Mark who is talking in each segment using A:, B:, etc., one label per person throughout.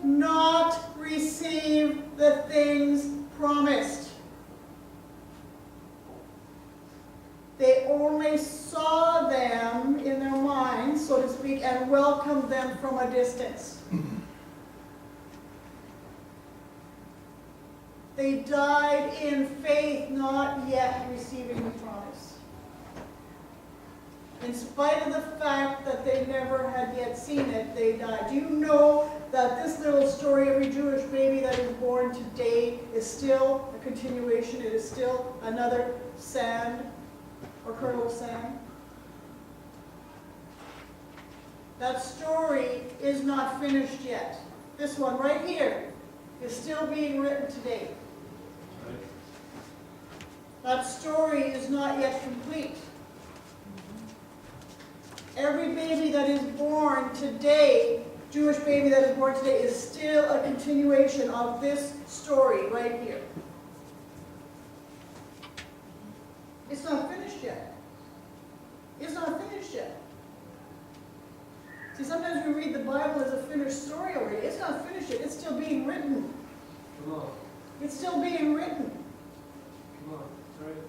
A: not receive the things promised. They only saw them in their minds, so to speak, and welcomed them from a distance. They died in faith, not yet receiving the promise. In spite of the fact that they never had yet seen it, they died. Do you know that this little story, every Jewish baby that is born today, is still a continuation? It is still another sand or kernel of sand? That story is not finished yet. This one right here is still being written today. That story is not yet complete. Every baby that is born today, Jewish baby that is born today, is still a continuation of this story right here. It's not finished yet. It's not finished yet. See, sometimes we read the Bible as a finished story already. It's not finished yet. It's still being written.
B: Come on.
A: It's still being written.
B: Come on. That's right.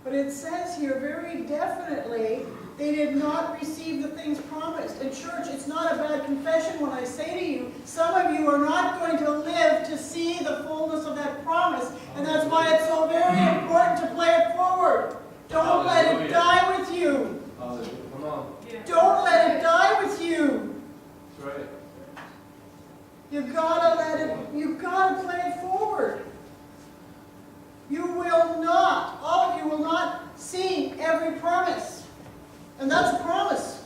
A: But it says here very definitely, they did not receive the things promised. And church, it's not a bad confession when I say to you, some of you are not going to live to see the fullness of that promise. And that's why it's so very important to play it forward. Don't let it die with you.
B: Hallelujah. Come on.
A: Don't let it die with you.
B: That's right.
A: You've got to play it forward. You will not, all of you will not see every promise. And that's a promise.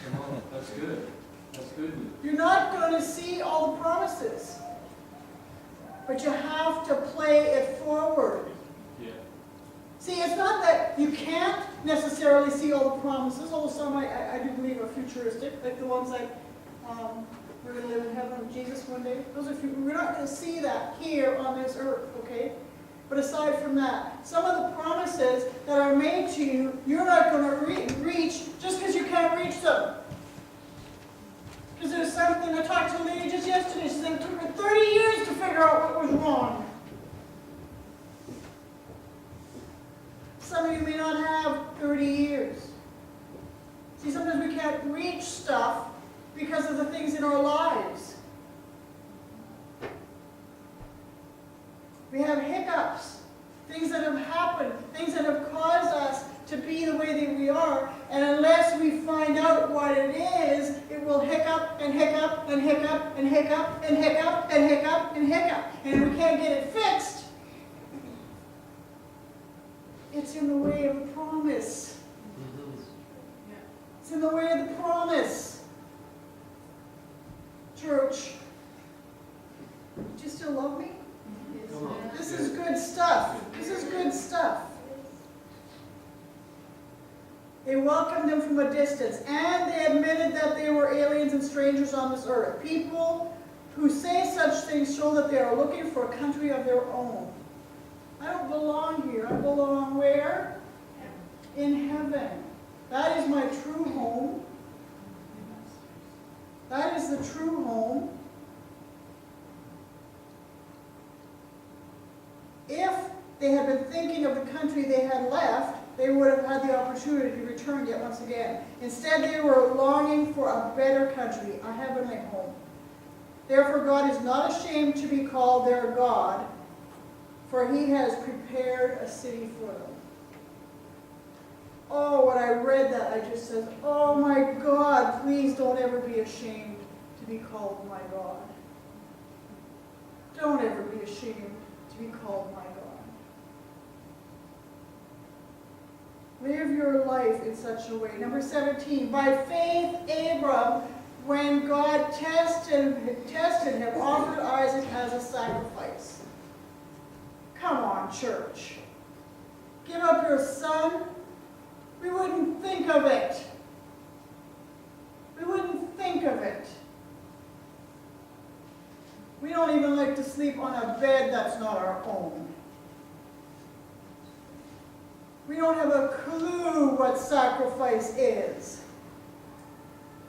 B: Come on. That's good. That's good news.
A: You're not going to see all the promises. But you have to play it forward.
B: Yeah.
A: See, it's not that you can't necessarily see all the promises, although some I do believe are futuristic, like the ones that we're going to live in heaven with Jesus one day. Those are we're not going to see that here on this earth, okay? But aside from that, some of the promises that are made to you, you're not going to reach just because you can't reach them. Because there's something, I talked to a lady just yesterday, she said it took her 30 years to figure out what was wrong. Some of you may not have 30 years. See, sometimes we can't reach stuff because of the things in our lives. We have hiccups, things that have happened, things that have caused us to be the way that we are, and unless we find out what it is, it will hiccup and hiccup and hiccup and hiccup and hiccup and hiccup and hiccup. And if we can't get it fixed, it's in the way of the promise. It's in the way of the promise. Church, do you still love me? This is good stuff. This is good stuff. They welcomed them from a distance, and they admitted that they were aliens and strangers on this earth. People who say such things show that they are looking for a country of their own. I don't belong here. I belong where? In heaven. That is my true home. That is the true home. If they had been thinking of the country they had left, they would have had the opportunity to return yet once again. Instead, they were longing for a better country, a heavenly home. Therefore, God is not ashamed to be called their God, for he has prepared a city for them. Oh, when I read that, I just said, oh my God, please don't ever be ashamed to be called my God. Don't ever be ashamed to be called my God. Live your life in such a way. Number 17, by faith Abram, when God tested him, offered Isaac as a sacrifice. Come on, church. Give up your son? We wouldn't think of it. We wouldn't think of it. We don't even like to sleep on a bed that's not our own. We don't have a clue what sacrifice is.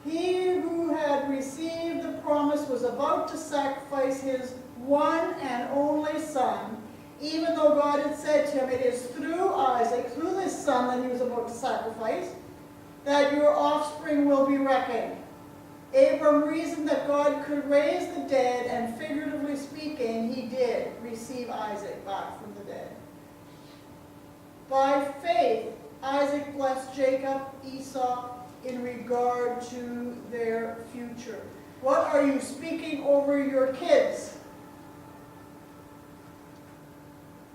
A: He who had received the promise was about to sacrifice his one and only son, even though God had said to him, it is through Isaac, through this son that he was about to sacrifice, that your offspring will be reckoned. Abram reasoned that God could raise the dead, and figuratively speaking, he did receive Isaac back from the dead. By faith, Isaac blessed Jacob, Esau, in regard to their future. What are you speaking over your kids?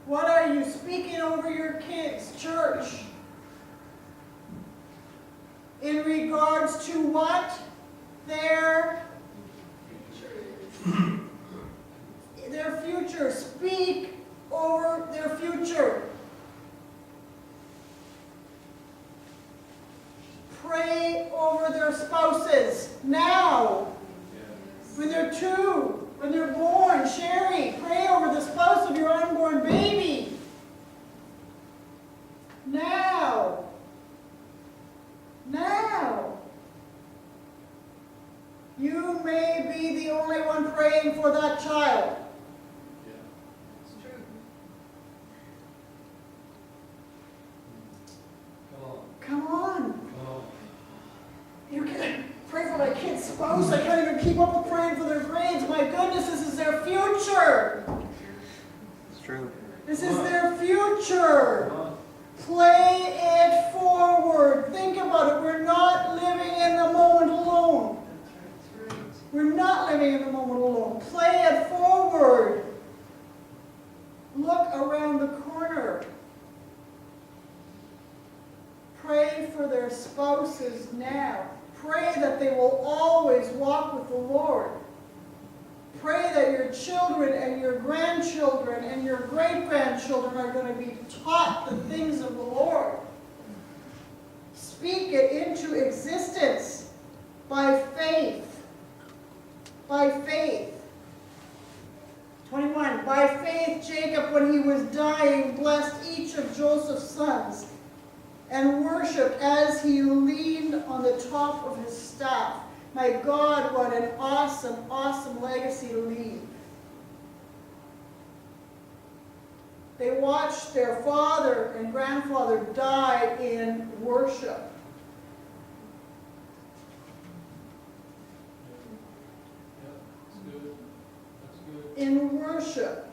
A: What are you speaking over your kids, church? In regards to what? Their future. Speak over their future. Pray over their spouses now. When they're 2, when they're born, Sherry, pray over the spouse of your unborn baby. Now. Now. You may be the only one praying for that child.
B: It's true. Come on.
A: Come on.
B: Come on.
A: You can pray for my kid's spouse. I can't even keep up with praying for their grades. My goodness, this is their future.
C: It's true.
A: This is their future.
B: Come on.
A: Play it forward. Think about it. We're not living in the moment alone. We're not living in the moment alone. Play it forward. Look around the corner. Pray for their spouses now. Pray that they will always walk with the Lord. Pray that your children and your grandchildren and your great-grandchildren are going to be taught the things of the Lord. Speak it into existence by faith. By faith. 21. By faith, Jacob, when he was dying, blessed each of Joseph's sons and worshipped as he leaned on the top of his staff. My God, what an awesome, awesome legacy to leave. They watched their father and grandfather die in worship. In worship.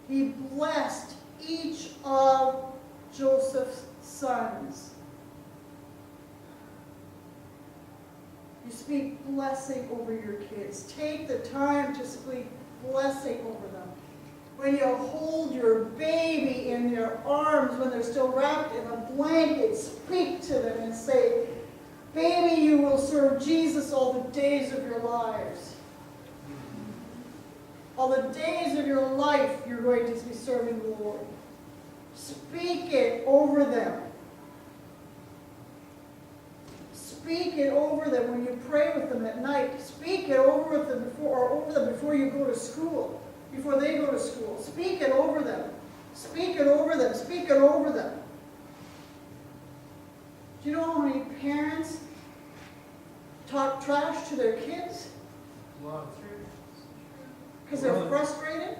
A: He blessed each of Joseph's sons. You speak blessing over your kids. Take the time to speak blessing over them. When you hold your baby in your arms, when they're still wrapped in a blanket, speak to them and say, baby, you will serve Jesus all the days of your lives. All the days of your life, you're going to be serving the Lord. Speak it over them. Speak it over them when you pray with them at night. Speak it over with them before you go to school, before they go to school. Speak it over them. Speak it over them. Speak it over them. Do you know how many parents talk trash to their kids? Because they're frustrated?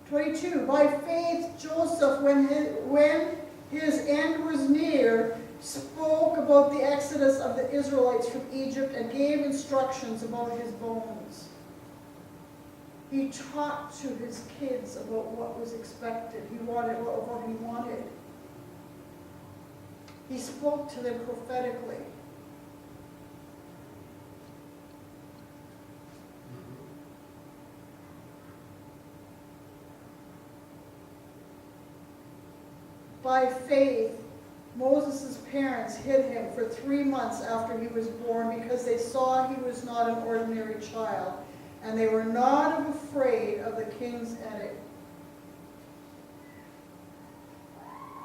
A: By faith, Joseph, when his end was near, spoke about the exodus of the Israelites from Egypt and gave instructions about his bones. He talked to his kids about what was expected. He wanted what he wanted. He spoke to them prophetically. By faith, Moses' parents hid him for 3 months after he was born because they saw he was not an ordinary child, and they were not afraid of the king's edict.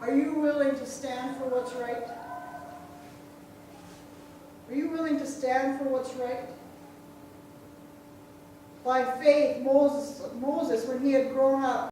A: Are you willing to stand for what's right? Are you willing to stand for what's right? By faith, Moses, when he had grown up,